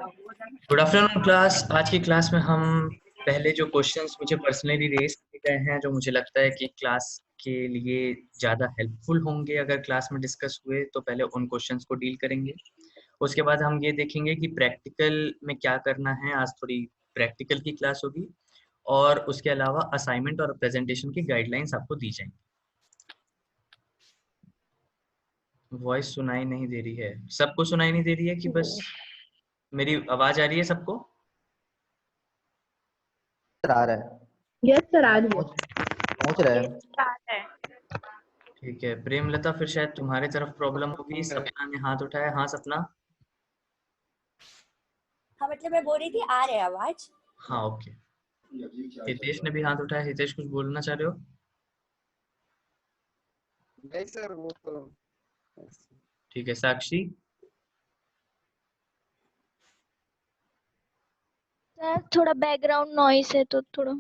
Good afternoon class. आज की class में हम पहले जो क्वेश्चंस मुझे पर्सनली रेज किए गए हैं, जो मुझे लगता है कि क्लास के लिए ज़्यादा हेल्पफुल होंगे अगर क्लास में डिस्कस हुए, तो पहले उन क्वेश्चंस को डील करेंगे। उसके बाद हम ये देखेंगे कि प्रैक्टिकल में क्या करना है। आज थोड़ी प्रैक्टिकल की क्लास होगी और उसके अलावा असाइनमेंट और प्रेजेंटेशन की गाइडलाइंस आपको दी जाएंगी। वॉइस सुनाई नहीं दे रही है? सबको सुनाई नहीं दे रही है कि बस मेरी आवाज़ आ रही है सबको? आ रहा है। यस सर, आ रही है। पहुंच रहा है। ठीक है प्रेमलता, फिर शायद तुम्हारे तरफ प्रॉब्लम होगी। सपना ने हाथ उठाया। हाँ सपना। हाँ मतलब मैं बोल रही थी आ रहा है आवाज। हाँ ओके। हितेश ने भी हाथ उठाया। हितेश कुछ बोलना चाह रहे हो? नहीं सर, वो तो ठीक है। साक्षी। सर थोड़ा बैकग्राउंड नॉइस है तो थोड़ा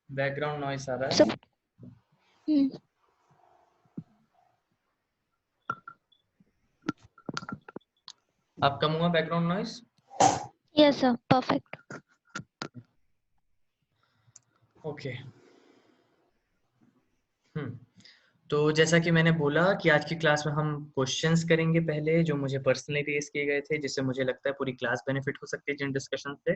बैकग्राउंड नॉइस आ रहा है। सब। अब कम हुआ background noise? Yes sir, perfect. Okay. तो जैसा कि मैंने बोला कि आज की क्लास में हम क्वेश्चंस करेंगे पहले, जो मुझे पर्सनली रेज किए गए थे, जिससे मुझे लगता है पूरी क्लास बेनिफिट हो सकती है जिन डिस्कशन से।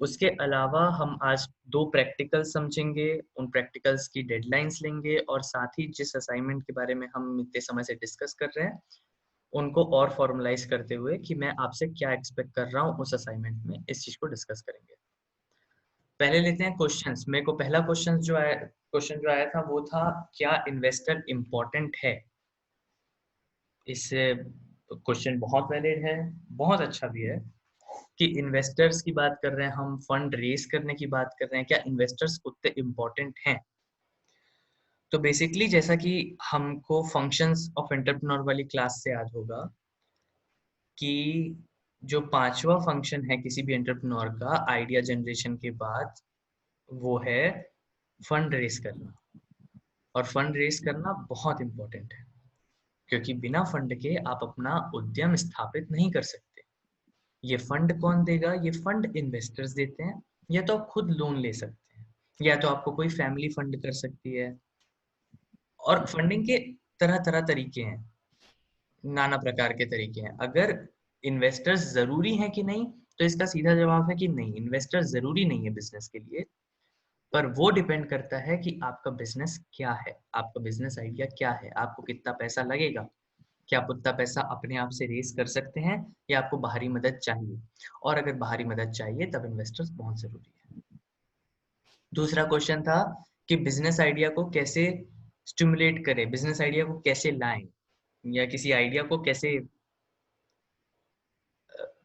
उसके अलावा हम आज 2 प्रैक्टिकल समझेंगे, उन प्रैक्टिकल्स की डेडलाइंस लेंगे और साथ ही जिस असाइनमेंट के बारे में हम इतने समय से डिस्कस कर रहे हैं उनको और फॉर्मलाइज करते हुए कि मैं आपसे क्या एक्सपेक्ट कर रहा हूँ उस असाइनमेंट में, इस चीज को डिस्कस करेंगे। पहले लेते हैं क्वेश्चंस। मेरे को पहला क्वेश्चन जो आया था वो था, क्या इन्वेस्टर इम्पोर्टेंट है? इससे क्वेश्चन बहुत वैलिड है, बहुत अच्छा भी है कि इन्वेस्टर्स की बात कर रहे हैं हम, फंड रेज करने की बात कर रहे हैं, क्या इन्वेस्टर्स उतने इम्पोर्टेंट हैं? तो बेसिकली जैसा कि हमको फंक्शंस ऑफ एंटरप्रेन्योर वाली क्लास से याद होगा कि जो 5वां फंक्शन है किसी भी एंटरप्रेन्योर का आइडिया जनरेशन के बाद, वो है फंड रेज करना। और फंड रेज करना बहुत इंपॉर्टेंट है, क्योंकि बिना फंड के आप अपना उद्यम स्थापित नहीं कर सकते। ये फंड कौन देगा? ये फंड इन्वेस्टर्स देते हैं, या तो आप खुद लोन ले सकते हैं, या तो आपको कोई फैमिली फंड कर सकती है। और फंडिंग के तरह तरह तरीके हैं, नाना प्रकार के तरीके हैं। अगर इन्वेस्टर्स जरूरी है कि नहीं, तो इसका सीधा जवाब है कि नहीं, इन्वेस्टर जरूरी नहीं है बिजनेस के लिए। पर वो डिपेंड करता है कि आपका बिजनेस क्या है, आपका बिजनेस आइडिया क्या है, आपको कितना पैसा लगेगा, क्या आप उतना पैसा अपने आप से रेस कर सकते हैं या आपको बाहरी मदद चाहिए। और अगर बाहरी मदद चाहिए तब इन्वेस्टर्स बहुत जरूरी है। दूसरा क्वेश्चन था कि बिजनेस आइडिया को कैसे स्टिमुलेट करें, बिजनेस आइडिया को कैसे लाएं, या किसी आइडिया को कैसे,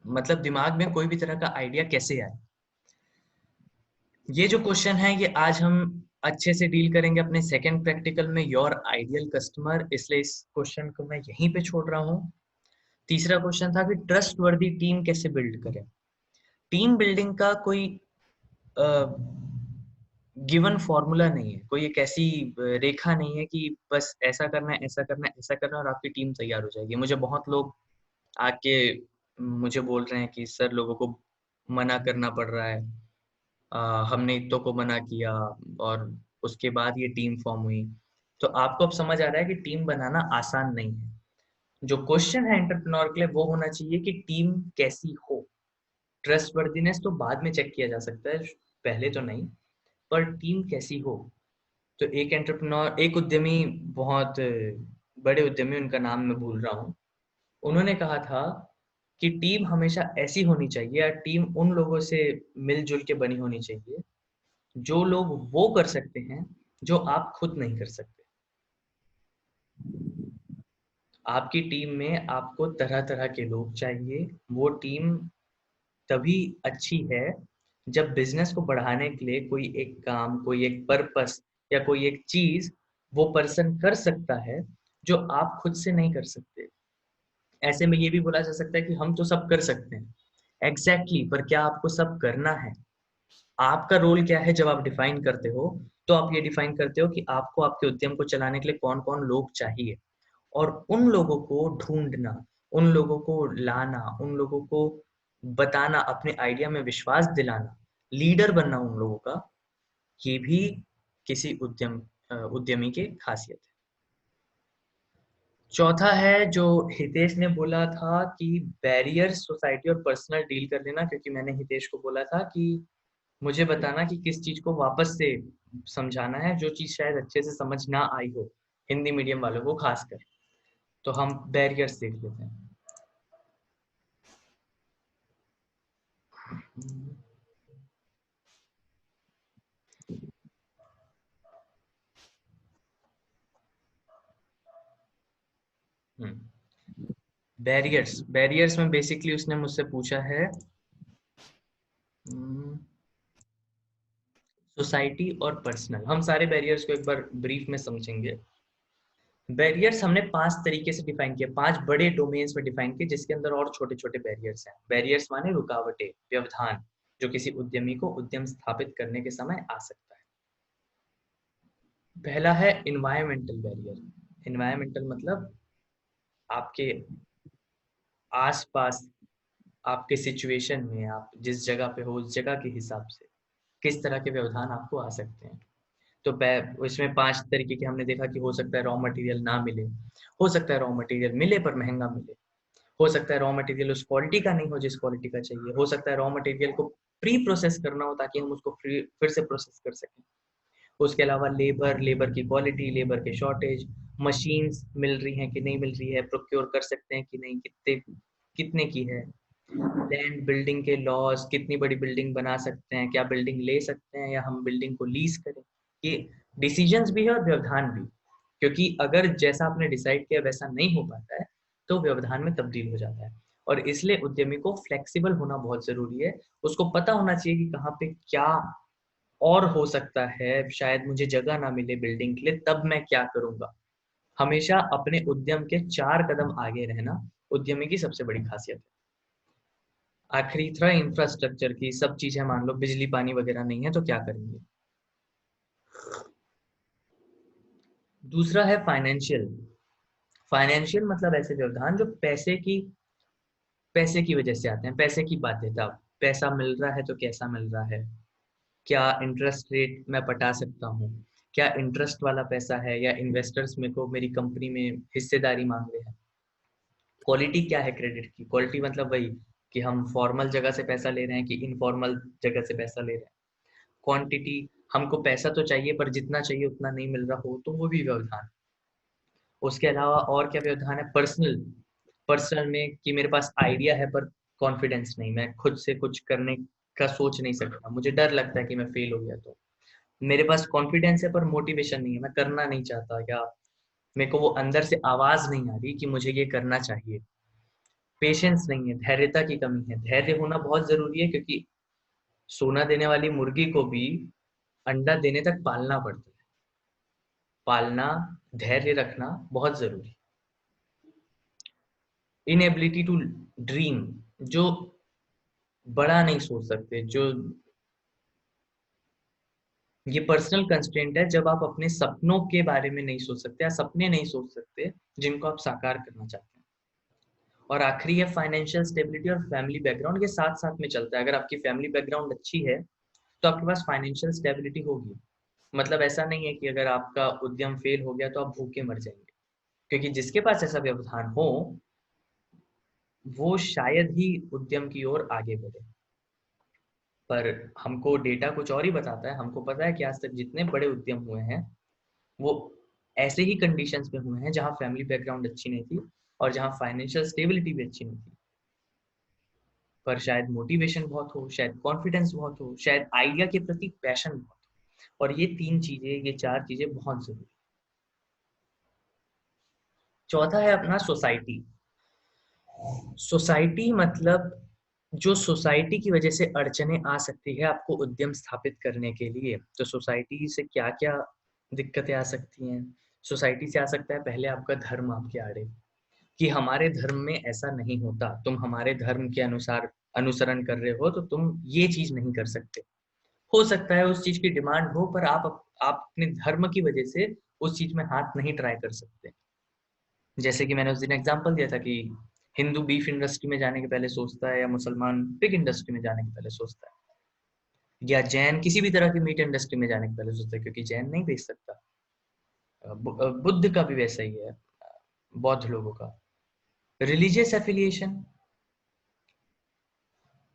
मतलब दिमाग में कोई भी तरह का आइडिया कैसे आए। ये जो क्वेश्चन है ये आज हम अच्छे से डील करेंगे अपने सेकंड प्रैक्टिकल में, योर आइडियल कस्टमर, इसलिए इस क्वेश्चन को मैं यहीं पे छोड़ रहा हूँ। तीसरा क्वेश्चन था कि ट्रस्ट वर्दी टीम कैसे बिल्ड करें। टीम बिल्डिंग का कोई गिवन फॉर्मूला नहीं है, कोई एक ऐसी रेखा नहीं है कि बस ऐसा करना है, ऐसा करना है, ऐसा करना है और आपकी टीम तैयार हो जाएगी। मुझे बहुत लोग आके मुझे बोल रहे हैं कि सर लोगों को मना करना पड़ रहा है, हमने इतनों को मना किया और उसके बाद ये टीम फॉर्म हुई। तो आपको अब समझ आ रहा है कि टीम बनाना आसान नहीं है। जो क्वेश्चन है एंटरप्रेन्योर के लिए वो होना चाहिए कि टीम कैसी हो। ट्रस्टवर्दीनेस तो बाद में चेक किया जा सकता है, पहले तो नहीं, पर टीम कैसी हो। तो एक एंटरप्रेन्योर, एक उद्यमी, बहुत बड़े उद्यमी, उनका नाम मैं भूल रहा हूँ, उन्होंने कहा था कि टीम हमेशा ऐसी होनी चाहिए, या टीम उन लोगों से मिलजुल के बनी होनी चाहिए जो लोग वो कर सकते हैं जो आप खुद नहीं कर सकते। आपकी टीम में आपको तरह तरह के लोग चाहिए। वो टीम तभी अच्छी है जब बिजनेस को बढ़ाने के लिए कोई एक काम, कोई एक पर्पस या कोई एक चीज वो पर्सन कर सकता है जो आप खुद से नहीं कर सकते। ऐसे में ये भी बोला जा सकता है कि हम तो सब कर सकते हैं। एग्जैक्टली, पर क्या आपको सब करना है? आपका रोल क्या है? जब आप डिफाइन करते हो तो आप ये डिफाइन करते हो कि आपको आपके उद्यम को चलाने के लिए कौन कौन लोग चाहिए, और उन लोगों को ढूंढना, उन लोगों को लाना, उन लोगों को बताना, अपने आइडिया में विश्वास दिलाना, लीडर बनना उन लोगों का, ये भी किसी उद्यमी की खासियत है। चौथा है जो हितेश ने बोला था कि बैरियर्स सोसाइटी और पर्सनल डील कर लेना, क्योंकि मैंने हितेश को बोला था कि मुझे बताना कि किस चीज को वापस से समझाना है, जो चीज शायद अच्छे से समझ ना आई हो हिंदी मीडियम वालों को खासकर। तो हम बैरियर्स देख लेते हैं। बैरियर्स में बेसिकली उसने मुझसे पूछा है सोसाइटी और पर्सनल। हम सारे बैरियर्स को एक बार ब्रीफ में समझेंगे। बैरियर्स हमने 5 तरीके से डिफाइन किया, 5 बड़े डोमेन्स में डिफाइन किए, जिसके अंदर और छोटे छोटे बैरियर्स हैं। बैरियर्स माने रुकावटें, व्यवधान, जो किसी उद्यमी को उद्यम स्थापित करने के समय आ सकता है। पहला है इन्वायरमेंटल बैरियर। इन्वायरमेंटल मतलब आपके आसपास, आपके सिचुएशन में, आप जिस जगह पे हो उस जगह के हिसाब से किस तरह के व्यवधान आपको आ सकते हैं। तो इसमें 5 तरीके के हमने देखा कि हो सकता है रॉ मटेरियल ना मिले, हो सकता है रॉ मटेरियल मिले पर महंगा मिले, हो सकता है रॉ मटेरियल उस क्वालिटी का नहीं हो जिस क्वालिटी का चाहिए, हो सकता है रॉ मटेरियल को प्री प्रोसेस करना हो ताकि हम उसको फिर से प्रोसेस कर सकें। उसके अलावा लेबर की क्वालिटी, लेबर के शॉर्टेज, मशीन्स मिल रही हैं कि नहीं मिल रही है, प्रोक्योर कर सकते हैं कि नहीं, कितने की है, लैंड बिल्डिंग के लॉज, कितनी बड़ी बिल्डिंग बना सकते हैं, क्या बिल्डिंग ले सकते हैं या हम बिल्डिंग को लीज करें। ये डिसीजंस भी है और व्यवधान भी, क्योंकि अगर जैसा आपने डिसाइड किया वैसा नहीं हो पाता है तो व्यवधान में तब्दील हो जाता है। और इसलिए उद्यमी को फ्लेक्सिबल होना बहुत जरूरी है। उसको पता होना चाहिए कि कहाँ पे क्या और हो सकता है, शायद मुझे जगह ना मिले बिल्डिंग के लिए, तब मैं क्या करूंगा। हमेशा अपने उद्यम के 4 कदम आगे रहना उद्यमी की सबसे बड़ी खासियत है। आखिरी था इंफ्रास्ट्रक्चर की, सब चीजें मान लो बिजली पानी वगैरह नहीं है तो क्या करेंगे। दूसरा है फाइनेंशियल। फाइनेंशियल मतलब ऐसे व्यवधान जो पैसे की वजह से आते हैं, पैसे की बाध्यता। पैसा मिल रहा है तो कैसा मिल रहा है, क्या इंटरेस्ट रेट मैं पटा सकता हूँ, क्या इंटरेस्ट वाला पैसा है या इन्वेस्टर्स मेरे को मेरी कंपनी में हिस्सेदारी मांग रहे हैं। क्वालिटी क्या है क्रेडिट की, क्वालिटी मतलब वही कि हम फॉर्मल जगह से पैसा ले रहे हैं कि इनफॉर्मल जगह से पैसा ले रहे हैं। क्वांटिटी, हमको पैसा तो चाहिए पर जितना चाहिए उतना नहीं मिल रहा हो तो वो भी व्यवधान। उसके अलावा और क्या व्यवधान है, पर्सनल। पर्सनल में कि मेरे पास आइडिया है पर कॉन्फिडेंस नहीं, मैं खुद से कुछ करने का सोच नहीं सकता, मुझे डर लगता है कि मैं फेल हो गया तो। मेरे पास कॉन्फिडेंस है पर मोटिवेशन नहीं है, मैं करना नहीं चाहता, या मेरे को वो अंदर से आवाज नहीं आ रही कि मुझे ये करना चाहिए। पेशेंस नहीं है, धैर्यता की कमी है। धैर्य होना बहुत जरूरी है, क्योंकि सोना देने वाली मुर्गी को भी अंडा देने तक पालना पड़ता है। पालना, धैर्य रखना बहुत जरूरी। इनएबिलिटी टू ड्रीम, जो बड़ा नहीं सोच सकते, जो ये पर्सनल कंस्ट्रेंट है, जब आप अपने सपनों के बारे में नहीं सोच सकते या सपने नहीं सोच सकते जिनको आप साकार करना चाहते हैं। और आखिरी है फाइनेंशियल स्टेबिलिटी और फैमिली बैकग्राउंड, ये साथ साथ में चलता है। अगर आपकी फैमिली बैकग्राउंड अच्छी है तो आपके पास फाइनेंशियल स्टेबिलिटी होगी। मतलब ऐसा नहीं है कि अगर आपका उद्यम फेल हो गया तो आप भूखे मर जाएंगे, क्योंकि जिसके पास ऐसा व्यवधान हो वो शायद ही उद्यम की ओर आगे बढ़े। पर हमको डेटा कुछ और ही बताता है। हमको पता है कि आज तक जितने बड़े उद्यम हुए हैं वो ऐसे ही कंडीशंस में हुए हैं जहां फैमिली बैकग्राउंड अच्छी नहीं थी और जहां फाइनेंशियल स्टेबिलिटी भी अच्छी नहीं थी, पर शायद मोटिवेशन बहुत हो, शायद कॉन्फिडेंस बहुत हो, शायद आइडिया के प्रति पैशन बहुत हो। और ये 3 चीजें, ये 4 चीजें बहुत जरूरी। चौथा है अपना सोसाइटी। सोसाइटी मतलब जो सोसाइटी की वजह से अड़चने आ सकती है आपको उद्यम स्थापित करने के लिए। तो सोसाइटी से क्या क्या दिक्कतें आ सकती हैं। सोसाइटी से आ सकता है पहले आपका धर्म आपके आड़े, कि हमारे धर्म में ऐसा नहीं होता, तुम हमारे धर्म के अनुसार अनुसरण कर रहे हो तो तुम ये चीज नहीं कर सकते। हो सकता है उस चीज की डिमांड हो पर आप अपने धर्म की वजह से उस चीज में हाथ नहीं ट्राई कर सकते। जैसे कि मैंने उस दिन एग्जांपल दिया था कि हिंदू बीफ इंडस्ट्री में जाने के पहले सोचता है, या मुसलमान पिग इंडस्ट्री में जाने के पहले सोचता है, या जैन किसी भी तरह की मीट इंडस्ट्री में जाने के पहले सोचता है, क्योंकि जैन नहीं बेच सकता। बुद्ध का भी वैसा ही है, बौद्ध लोगों का। रिलीजियस एफिलिएशन,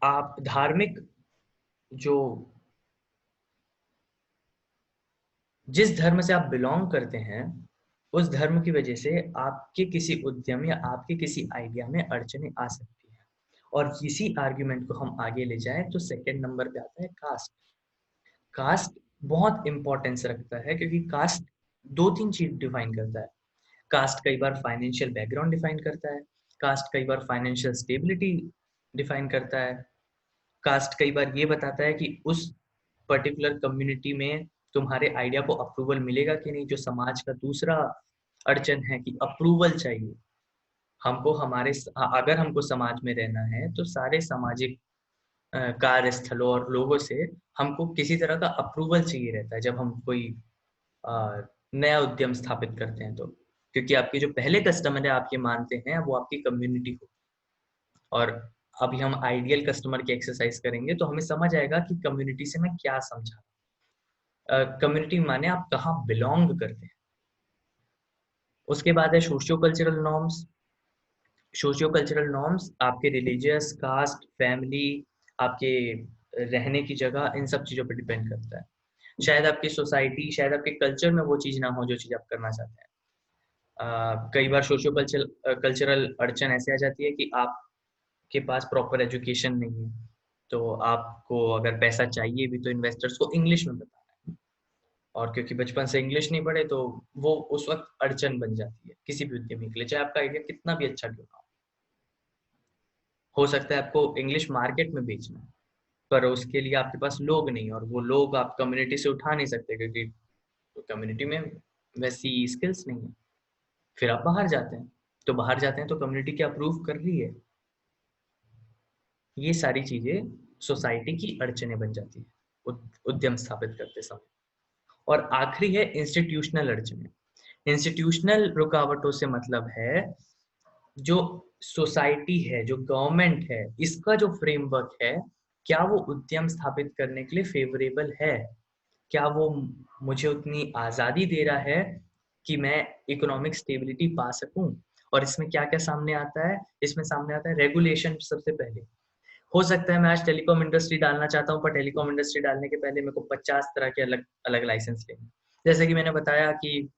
आप धार्मिक जो जिस धर्म से आप बिलोंग करते हैं उस धर्म की वजह से आपके किसी उद्यम या आपके किसी आइडिया में अड़चने आ सकती हैं। और इसी आर्ग्यूमेंट को हम आगे ले जाएं तो सेकंड नंबर पे आता है कास्ट। कास्ट बहुत इंपॉर्टेंस रखता है, क्योंकि कास्ट दो तीन चीज डिफाइन करता है। कास्ट कई बार फाइनेंशियल बैकग्राउंड डिफाइन करता है, कास्ट कई बार फाइनेंशियल स्टेबिलिटी डिफाइन करता है, कास्ट कई बार ये बताता है कि उस पर्टिकुलर कम्युनिटी में तुम्हारे आइडिया को अप्रूवल मिलेगा कि नहीं। जो समाज का दूसरा अड़चन है कि अप्रूवल चाहिए हमको, अगर हमको समाज में रहना है तो सारे सामाजिक कार्यस्थलों और लोगों से हमको किसी तरह का अप्रूवल चाहिए रहता है जब हम कोई नया उद्यम स्थापित करते हैं। तो क्योंकि आपके जो पहले कस्टमर है आप ये मानते हैं वो आपकी कम्युनिटी हो, और अभी हम आइडियल कस्टमर की एक्सरसाइज करेंगे तो हमें समझ आएगा कि कम्युनिटी से मैं क्या समझा। कम्युनिटी माने आप कहाँ बिलोंग करते हैं। उसके बाद है socio cultural norms. Socio cultural norms आपके रिलीजियस, कास्ट, फैमिली, आपके रहने की जगह, इन सब चीजों पर डिपेंड करता है। शायद आपकी सोसाइटी, शायद आपके कल्चर में वो चीज ना हो जो चीज आप करना चाहते हैं। कई बार सोशियो कल्चरल अड़चन ऐसे आ जाती है कि आपके पास प्रॉपर एजुकेशन नहीं है, तो आपको अगर पैसा चाहिए भी तो इन्वेस्टर्स को इंग्लिश में बताना है, और क्योंकि बचपन से इंग्लिश नहीं पढ़े तो वो उस वक्त अड़चन बन जाती है किसी भी उद्यमी के लिए, चाहे आपका आइडिया कितना भी अच्छा क्यों ना हो सकता है आपको इंग्लिश मार्केट में बेचना है, पर उसके लिए आपके पास लोग नहीं, और वो लोग आप कम्युनिटी से उठा नहीं सकते क्योंकि कम्युनिटी में वैसी स्किल्स नहीं है। फिर आप बाहर जाते हैं, तो बाहर जाते हैं तो कम्युनिटी क्या अप्रूव कर रही है। ये सारी चीजें सोसाइटी की अड़चने बन जाती है उद्यम स्थापित करते समय। और आखिरी है इंस्टीट्यूशनल अड़चने। इंस्टीट्यूशनल रुकावटों से मतलब है जो सोसाइटी है, जो गवर्नमेंट है, इसका जो फ्रेमवर्क है, क्या वो उद्यम स्थापित करने के लिए फेवरेबल है, क्या वो मुझे उतनी आजादी दे रहा है कि मैं इकोनॉमिक स्टेबिलिटी पा सकूं। और इसमें क्या क्या सामने आता है, इसमें सामने आता है रेगुलेशन। सबसे पहले हो सकता है मैं आज टेलीकॉम इंडस्ट्री डालना चाहता हूं, पर टेलीकॉम इंडस्ट्री डालने के पहले मेरे को 50 तरह के अलग अलग लाइसेंस लेने। जैसे कि मैंने बताया कि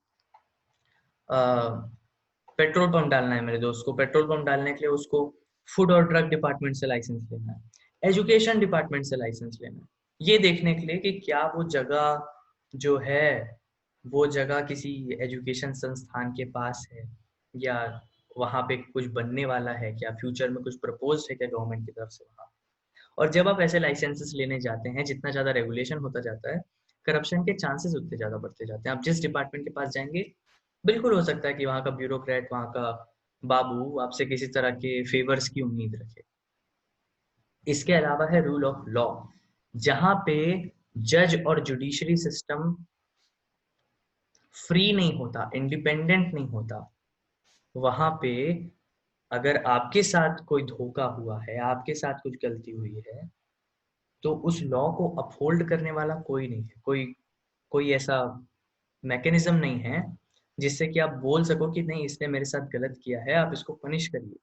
पेट्रोल पंप डालना है मेरे दोस्त को, पेट्रोल पंप डालने के लिए उसको फूड और ड्रग डिपार्टमेंट से लाइसेंस लेना है, एजुकेशन डिपार्टमेंट से लाइसेंस लेना है, ये देखने के लिए कि क्या वो जगह जो है वो जगह किसी एजुकेशन संस्थान के पास है, या वहाँ पे कुछ बनने वाला है, क्या फ्यूचर में कुछ प्रपोज है क्या गवर्नमेंट की तरफ से वहाँ। और जब आप ऐसे लाइसेंसेस लेने जाते हैं, जितना ज्यादा रेगुलेशन होता जाता है, करप्शन के चांसेस उतने ज्यादा बढ़ते जाते हैं। आप जिस डिपार्टमेंट के पास जाएंगे, बिल्कुल हो सकता है कि वहाँ का ब्यूरोक्रेट, वहाँ का बाबू आपसे किसी तरह के फेवर्स की उम्मीद रखे। इसके अलावा है रूल ऑफ लॉ, जहाँ पे जज और जुडिशरी सिस्टम फ्री नहीं होता, इंडिपेंडेंट नहीं होता। वहां पे अगर आपके साथ कोई धोखा हुआ है, आपके साथ कुछ गलती हुई है, तो उस लॉ को अपहोल्ड करने वाला कोई नहीं है, कोई ऐसा मैकेनिज्म नहीं है जिससे कि आप बोल सको कि नहीं इसने मेरे साथ गलत किया है, आप इसको पनिश करिए।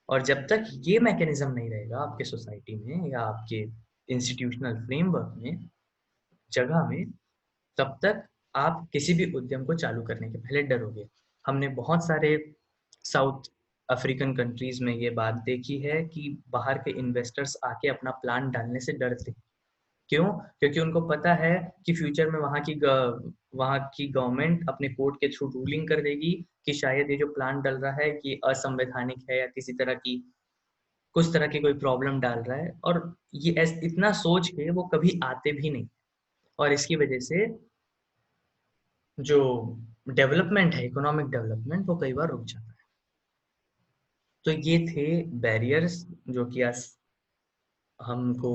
और जब तक ये मैकेनिज्म नहीं रहेगा आपके सोसाइटी में या आपके इंस्टीट्यूशनल फ्रेमवर्क में, जगह में, तब तक आप किसी भी उद्यम को चालू करने के पहले डरोगे। हमने बहुत सारे साउथ अफ्रीकन कंट्रीज में ये बात देखी है कि बाहर के इन्वेस्टर्स आके अपना प्लान डालने से डरते हैं। क्यों? क्योंकि उनको पता है कि फ्यूचर में वहाँ की गवर्नमेंट अपने कोर्ट के थ्रू रूलिंग कर देगी कि शायद ये जो प्लान डल रहा है कि असंवैधानिक है या किसी तरह की कुछ तरह की कोई प्रॉब्लम डाल रहा है। और ये इतना सोच के वो कभी आते भी नहीं, और इसकी वजह से जो डेवलपमेंट है, इकोनॉमिक डेवलपमेंट, वो कई बार रुक जाता है। तो ये थे बैरियर्स जो कि आज हमको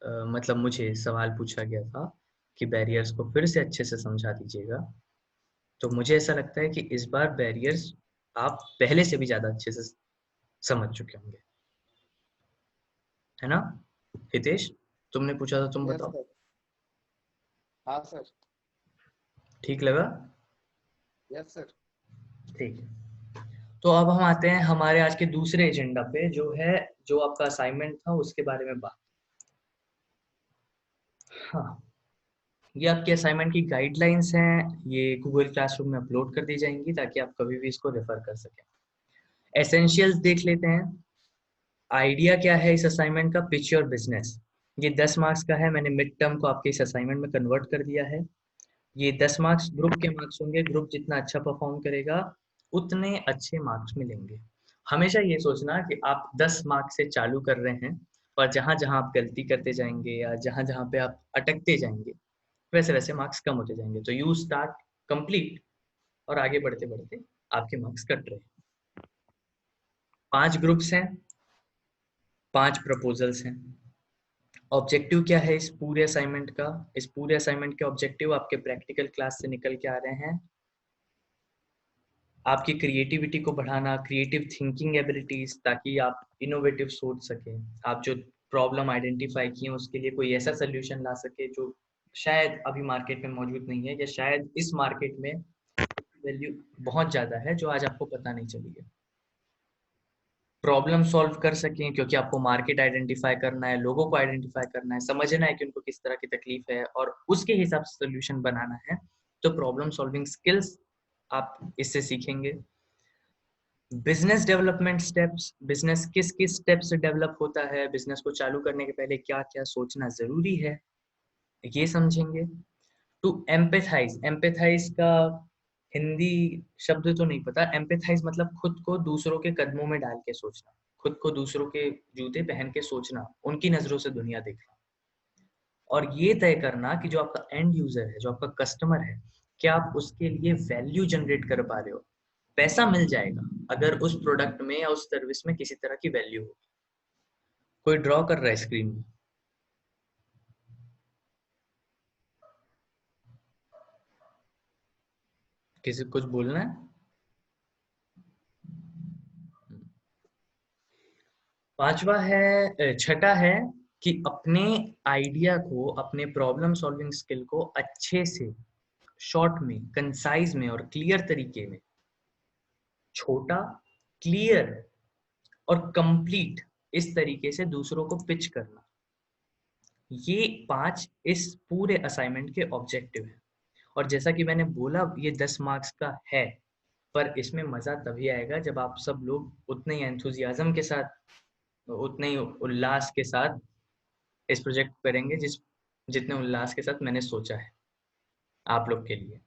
मतलब मुझे सवाल पूछा गया था कि बैरियर्स को फिर से अच्छे से समझा दीजिएगा। तो मुझे ऐसा लगता है कि इस बार बैरियर्स आप पहले से भी ज़्यादा अच्छे से समझ चुके होंगे, है ना? हितेश, तुमने पूछा था, तुम यस बताओ। सर। हाँ सर। ठीक लगा? Yes sir. ठीक है। तो अब हम आते हैं हमारे आज के दूसरे एजेंडा पे, जो है जो आपका असाइनमेंट था उसके बारे में बात। हाँ, ये आपके असाइनमेंट की गाइडलाइंस हैं, ये गूगल क्लासरूम में अपलोड कर दी जाएंगी ताकि आप कभी भी इसको रेफर कर सकें। एसेंशियल्स देख लेते हैं। आइडिया क्या है इस असाइनमेंट का? Pitch your business. ये 10 मार्क्स का है, मैंने मिड टर्म को आपके इस असाइनमेंट में कन्वर्ट कर दिया है। ये 10 मार्क्स ग्रुप के मार्क्स होंगे, ग्रुप जितना अच्छा परफॉर्म करेगा उतने अच्छे मार्क्स मिलेंगे। हमेशा ये सोचना कि आप 10 मार्क्स से चालू कर रहे हैं और जहां जहां आप गलती करते जाएंगे या जहां जहां पे आप अटकते जाएंगे वैसे वैसे मार्क्स कम होते जाएंगे। तो यू स्टार्ट कंप्लीट और आगे बढ़ते बढ़ते आपके मार्क्स कट रहे हैं। 5 ग्रुप्स हैं, 5 प्रपोजल्स हैं। ऑब्जेक्टिव क्या है इस पूरे असाइनमेंट का? इस पूरे असाइनमेंट के ऑब्जेक्टिव आपके प्रैक्टिकल क्लास से निकल के आ रहे हैं। आपकी क्रिएटिविटी को बढ़ाना, क्रिएटिव थिंकिंग एबिलिटीज, ताकि आप इनोवेटिव सोच सकें। आप जो प्रॉब्लम आइडेंटिफाई किए उसके लिए कोई ऐसा सोल्यूशन ला सके जो शायद अभी मार्केट में मौजूद नहीं है, या शायद इस मार्केट में वैल्यू बहुत ज़्यादा है जो आज आपको पता नहीं चली है। प्रॉब्लम सॉल्व कर सकें, क्योंकि आपको मार्केट आइडेंटिफाई करना है, लोगों को आइडेंटिफाई करना है, समझना है कि उनको किस तरह की तकलीफ है और उसके हिसाब से सोल्यूशन बनाना है। तो प्रॉब्लम सॉल्विंग स्किल्स आप इससे सीखेंगे। बिजनेस डेवलपमेंट स्टेप्स, बिजनेस किस किस स्टेप से डेवलप होता है, बिजनेस को चालू करने के पहले क्या क्या सोचना जरूरी है, ये समझेंगे। टू एम्पैथाइज, एम्पैथाइज का हिंदी शब्द तो नहीं पता। एम्पैथाइज मतलब खुद को दूसरों के कदमों में डाल के सोचना, खुद को दूसरों के जूते पहन के सोचना, उनकी नजरों से दुनिया देखना, और ये तय करना कि जो आपका एंड यूजर है, जो आपका कस्टमर है, क्या आप उसके लिए वैल्यू जनरेट कर पा रहे हो। पैसा मिल जाएगा अगर उस प्रोडक्ट में या उस सर्विस में किसी तरह की वैल्यू हो। कोई ड्रॉ कर रहा है स्क्रीन में? किसी को कुछ बोलना है? पांचवा है, छठा है कि अपने आइडिया को, अपने प्रॉब्लम सॉल्विंग स्किल को अच्छे से, शॉर्ट में, कंसाइज में और क्लियर तरीके में, छोटा, क्लियर और कंप्लीट, इस तरीके से दूसरों को पिच करना। ये 5 इस पूरे असाइनमेंट के ऑब्जेक्टिव हैं। और जैसा कि मैंने बोला, ये 10 मार्क्स का है, पर इसमें मजा तभी आएगा जब आप सब लोग उतने ही एंथुजियाज्म के साथ, उतने ही उल्लास के साथ इस प्रोजेक्ट को करेंगे जितने उल्लास के साथ मैंने सोचा है आप लोग के लिए।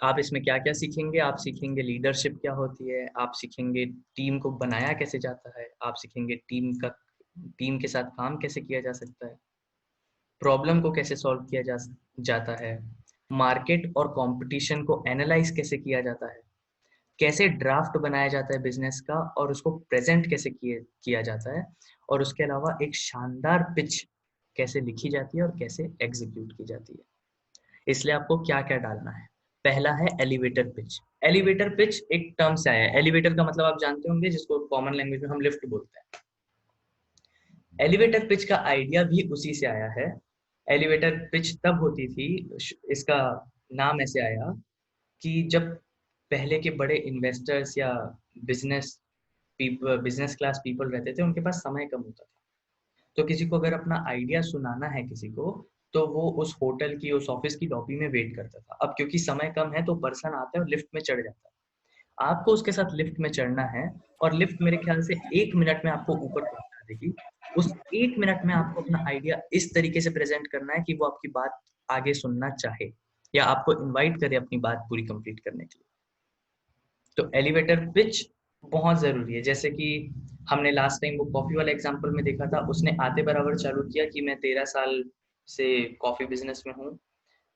आप इसमें क्या क्या सीखेंगे? आप सीखेंगे लीडरशिप क्या होती है, आप सीखेंगे टीम को बनाया कैसे जाता है, आप सीखेंगे टीम के साथ काम कैसे किया जा सकता है, प्रॉब्लम को कैसे सॉल्व किया जाता है, मार्केट और कंपटीशन को एनालाइज कैसे किया जाता है, कैसे ड्राफ्ट बनाया जाता है बिजनेस का और उसको प्रेजेंट कैसे किया जाता है, और उसके अलावा एक शानदार पिच कैसे लिखी जाती है और कैसे एग्जीक्यूट की जाती है। इसलिए आपको क्या क्या डालना है? पहला है एलिवेटर पिच। एलिवेटर पिच एक टर्म से आया है। एलिवेटर का मतलब आप जानते होंगे, जिसको कॉमन लैंग्वेज में हम लिफ्ट बोलते हैं। एलिवेटर पिच का आइडिया भी उसी से आया है। एलिवेटर पिच तब होती थी, इसका नाम ऐसे आया कि जब पहले के बड़े इन्वेस्टर्स या बिजनेस क्लास पीपल रहते थे, उनके पास समय कम होता था। तो किसी को अगर अपना आइडिया सुनाना है किसी को, तो वो उस होटल की, उस ऑफिस की लॉबी में वेट करता था। अब क्योंकि समय कम है तो पर्सन आता है और लिफ्ट में चढ़ जाता है। आपको उसके साथ लिफ्ट में चढ़ना है और लिफ्ट मेरे ख्याल से 1 मिनट में आपको ऊपर पहुंचा देगी। उस 1 मिनट में आपको अपना आइडिया इस तरीके से प्रेजेंट करना है कि वो आपकी बात आगे सुनना चाहे या आपको इनवाइट करे अपनी बात पूरी कंप्लीट करने के लिए। तो एलिवेटर पिच बहुत जरूरी है। जैसे कि हमने लास्ट टाइम वो कॉफी वाला एग्जांपल में देखा था, उसने आते बराबर चालू किया कि मैं 13 साल से कॉफी बिजनेस में हूँ,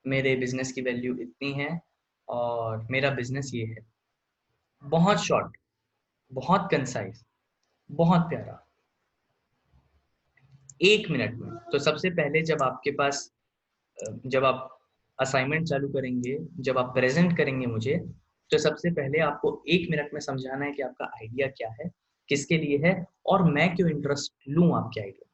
मेरे बिजनेस की वैल्यू इतनी है और मेरा बिजनेस ये है। बहुत शॉर्ट, बहुत कंसाइज, बहुत प्यारा, 1 मिनट में। तो सबसे पहले जब आपके पास, जब आप असाइनमेंट चालू करेंगे, जब आप प्रेजेंट करेंगे मुझे, तो सबसे पहले आपको 1 मिनट में समझाना है कि आपका आइडिया क्या है, किसके लिए है और मैं क्यों इंटरेस्ट लूं आपके आइडिया।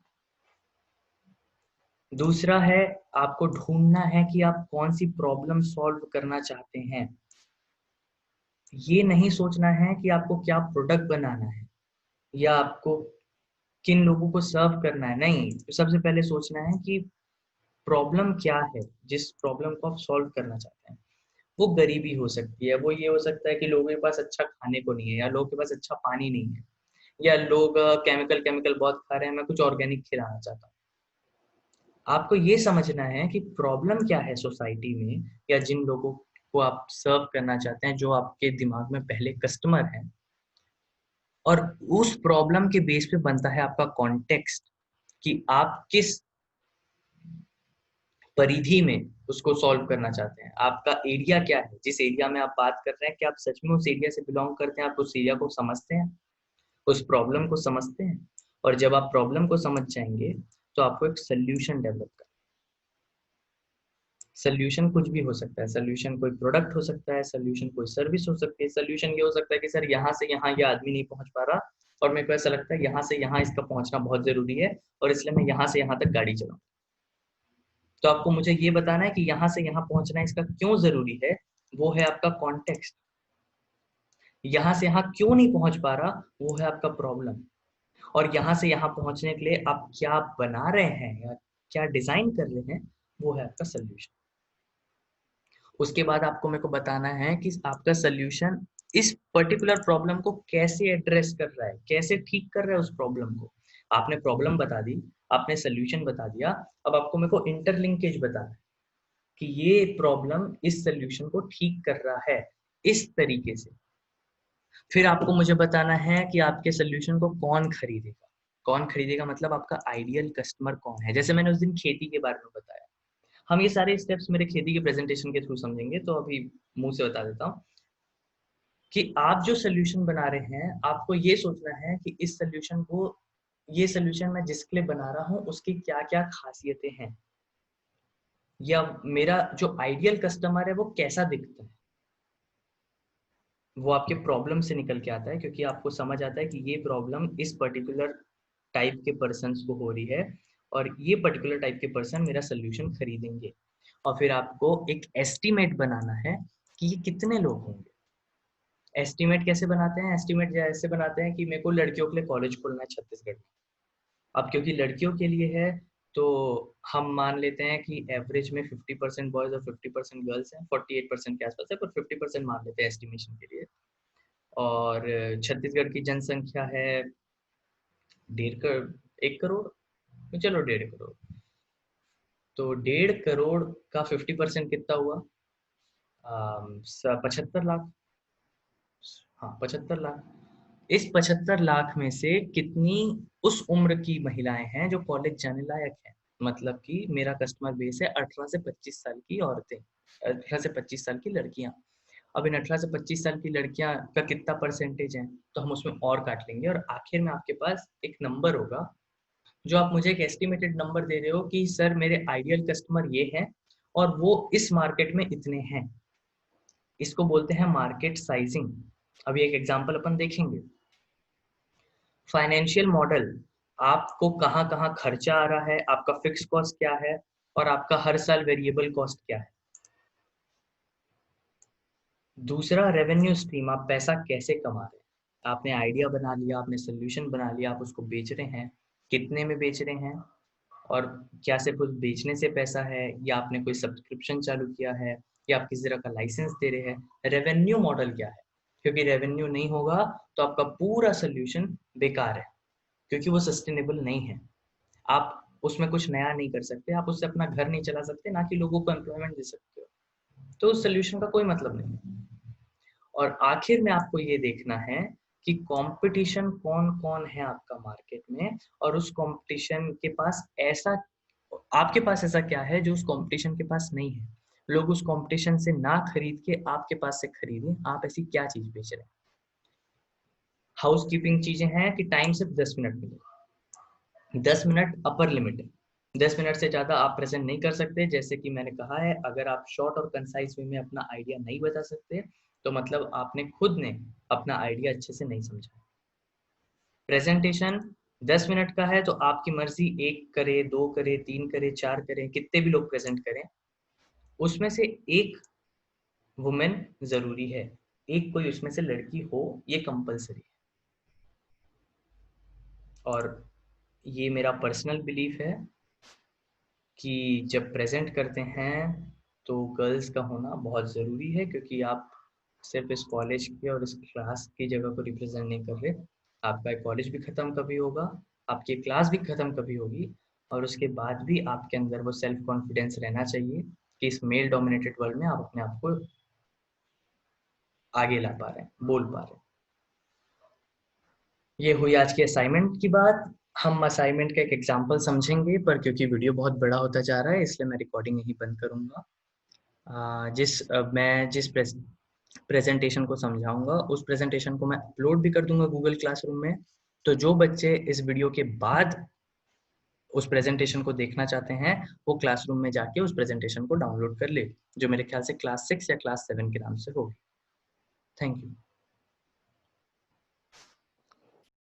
दूसरा है आपको ढूंढना है कि आप कौन सी प्रॉब्लम सॉल्व करना चाहते हैं। ये नहीं सोचना है कि आपको क्या प्रोडक्ट बनाना है या आपको किन लोगों को सर्व करना है, नहीं, सबसे पहले सोचना है कि प्रॉब्लम क्या है जिस प्रॉब्लम को आप सॉल्व करना चाहते हैं। वो गरीबी हो सकती है, वो ये हो सकता है कि लोगों के पास अच्छा खाने को नहीं है, या लोगों के पास अच्छा पानी नहीं है, या लोग केमिकल बहुत खा रहे हैं, मैं कुछ ऑर्गेनिक खिलाना चाहता हूँ। आपको ये समझना है कि प्रॉब्लम क्या है सोसाइटी में या जिन लोगों को आप सर्व करना चाहते हैं, जो आपके दिमाग में पहले कस्टमर हैं, और उस प्रॉब्लम के बेस पे बनता है आपका कॉन्टेक्स्ट कि आप किस परिधि में उसको सॉल्व करना चाहते हैं। आपका एरिया क्या है, जिस एरिया में आप बात कर रहे हैं, क्या आप सच में उस एरिया से बिलोंग करते हैं, आप उस एरिया को समझते हैं, उस प्रॉब्लम को समझते हैं। और जब आप प्रॉब्लम को समझ जाएंगे तो आपको एक सोल्यूशन डेवलप करना। सोल्यूशन कुछ भी हो सकता है, सोल्यूशन कोई प्रोडक्ट हो सकता है, सोल्यूशन कोई सर्विस हो सकती है। सोल्यूशन ये हो सकता है कि सर यहाँ से यहाँ ये आदमी नहीं पहुंच पा रहा और मेरे को ऐसा लगता है यहाँ से यहाँ इसका पहुंचना बहुत जरूरी है और इसलिए मैं यहाँ से यहाँ तक गाड़ी चलाऊं। तो आपको मुझे ये बताना है कि यहाँ से यहाँ पहुंचना इसका क्यों जरूरी है, वो है आपका कॉन्टेक्स्ट। यहाँ से यहाँ क्यों नहीं पहुंच पा रहा, वो है आपका प्रॉब्लम। और यहाँ से यहाँ पहुंचने के लिए आप क्या बना रहे हैं या क्या डिजाइन कर रहे हैं, वो है आपका सोल्यूशन। उसके बाद आपको मेरे को बताना है कि आपका सोल्यूशन इस पर्टिकुलर प्रॉब्लम को कैसे एड्रेस कर रहा है, कैसे ठीक कर रहा है उस प्रॉब्लम को। आपने प्रॉब्लम बता दी, आपने सोल्यूशन बता दिया, अब आपको मेरे को इंटरलिंकेज बताना है कि ये प्रॉब्लम इस सोल्यूशन को ठीक कर रहा है इस तरीके से। फिर आपको मुझे बताना है कि आपके सोल्यूशन को कौन खरीदेगा। कौन खरीदेगा मतलब आपका आइडियल कस्टमर कौन है। जैसे मैंने उस दिन खेती के बारे में बताया, हम ये सारे स्टेप्स मेरे खेती के प्रेजेंटेशन के थ्रू समझेंगे, तो अभी मुंह से बता देता हूँ कि आप जो सोल्यूशन बना रहे हैं, आपको ये सोचना है कि इस सोल्यूशन को, ये सोल्यूशन मैं जिसके लिए बना रहा हूँ उसकी क्या क्या खासियतें हैं, या मेरा जो आइडियल कस्टमर है वो कैसा दिखता है। वो आपके प्रॉब्लम से निकल के आता है, क्योंकि आपको समझ आता है कि ये प्रॉब्लम इस पर्टिकुलर टाइप के पर्सन्स को हो रही है और ये पर्टिकुलर टाइप के पर्सन मेरा सोल्यूशन खरीदेंगे। और फिर आपको एक एस्टीमेट बनाना है कि ये कितने लोग होंगे। एस्टीमेट कैसे बनाते हैं? एस्टीमेट जैसे बनाते हैं कि मेरे को लड़कियों के लिए कॉलेज खोलना है छत्तीसगढ़ में। अब क्योंकि लड़कियों के लिए है तो हम मान लेते हैं कि एवरेज में 50% बॉयज और 50% गर्ल्स हैं, 48% के आसपास है, पर 50% मान लेते हैं एस्टिमेशन के लिए। और छत्तीसगढ़ की जनसंख्या है 1.5 करोड़, चलो 1.5 करोड़। तो 1.5 करोड़ का 50% कितना हुआ? 75 लाख। हाँ, 75 लाख। इस 75 लाख में से कितनी उस उम्र की महिलाएं हैं जो कॉलेज जाने लायक हैं? मतलब कि मेरा कस्टमर बेस है 18 से 25 साल की औरतें, 18 से 25 साल की लड़कियां। अब इन 18 से 25 साल की लड़कियां का कितना परसेंटेज है, तो हम उसमें और काट लेंगे और आखिर में आपके पास एक नंबर होगा जो आप मुझे एक एस्टिमेटेड नंबर दे रहे हो कि सर मेरे आइडियल कस्टमर ये हैं और वो इस मार्केट में इतने हैं। इसको बोलते हैं मार्केट साइजिंग। अभी एक एग्जांपल अपन देखेंगे। फाइनेंशियल मॉडल, आपको कहाँ कहाँ खर्चा आ रहा है, आपका फिक्स कॉस्ट क्या है और आपका हर साल वेरिएबल कॉस्ट क्या है। दूसरा रेवेन्यू स्ट्रीम, आप पैसा कैसे कमा रहे हैं। आपने आइडिया बना लिया, आपने सोल्यूशन बना लिया, आप उसको बेच रहे हैं, कितने में बेच रहे हैं, और क्या सिर्फ उस बेचने से पैसा है या आपने कोई सब्सक्रिप्शन चालू किया है या आप किसी तरह का लाइसेंस दे रहे हैं। रेवेन्यू मॉडल क्या है, क्योंकि रेवेन्यू नहीं होगा तो आपका पूरा सोल्यूशन बेकार है, क्योंकि वो सस्टेनेबल नहीं है। आप उसमें कुछ नया नहीं कर सकते, आप उससे अपना घर नहीं चला सकते, ना कि लोगों को एम्प्लॉयमेंट दे सकते हो, तो उस सोल्यूशन का कोई मतलब नहीं। और आखिर में आपको ये देखना है कि कंपटीशन कौन कौन है आपका मार्केट में, और उस कंपटीशन के पास ऐसा, आपके पास ऐसा क्या है जो उस कंपटीशन के पास नहीं है। लोग उस कंपटीशन से ना खरीद के आपके पास से खरीदें, आप ऐसी क्या चीज बेच रहे हैं। हाउस कीपिंग चीजें हैं कि टाइम सिर्फ 10 मिनट मिले, 10 मिनट अपर लिमिट है, 10 मिनट से ज्यादा आप प्रेजेंट नहीं कर सकते। जैसे कि मैंने कहा है, अगर आप शॉर्ट और कंसाइज वे में अपना आइडिया नहीं बता सकते तो मतलब आपने खुद ने अपना आइडिया अच्छे से नहीं समझा। प्रेजेंटेशन 10 मिनट का है तो आपकी मर्जी 1 करे, 2 करे, 3 करे, 4 करे, कितने भी लोग प्रेजेंट करें, उसमें से एक वुमेन जरूरी है, एक कोई उसमें से लड़की हो, ये कंपलसरी है। और ये मेरा पर्सनल बिलीफ है कि जब प्रेजेंट करते हैं तो गर्ल्स का होना बहुत ज़रूरी है, क्योंकि आप सिर्फ इस कॉलेज के और इस क्लास की जगह को रिप्रेजेंट नहीं कर रहे। आपका कॉलेज भी ख़त्म कभी होगा, आपकी क्लास भी ख़त्म कभी होगी, और उसके बाद भी आपके अंदर वो सेल्फ कॉन्फिडेंस रहना चाहिए कि इस मेल डोमिनेटेड वर्ल्ड में आप अपने आप को आगे ला पा रहे हैं, बोल पा रहे हैं। ये हुई आज की असाइनमेंट की बात। हम असाइनमेंट का एक एग्जाम्पल समझेंगे, पर क्योंकि वीडियो बहुत बड़ा होता जा रहा है इसलिए मैं रिकॉर्डिंग यहीं बंद करूंगा। मैं जिस प्रेजेंटेशन को समझाऊंगा उस प्रेजेंटेशन को मैं अपलोड भी कर दूंगा गूगल क्लासरूम में। तो जो बच्चे इस वीडियो के बाद उस प्रेजेंटेशन को देखना चाहते हैं वो क्लासरूम में जाके उस प्रेजेंटेशन को डाउनलोड कर ले, जो मेरे ख्याल से क्लास 6 या क्लास 7 के नाम से होगी। Thank you.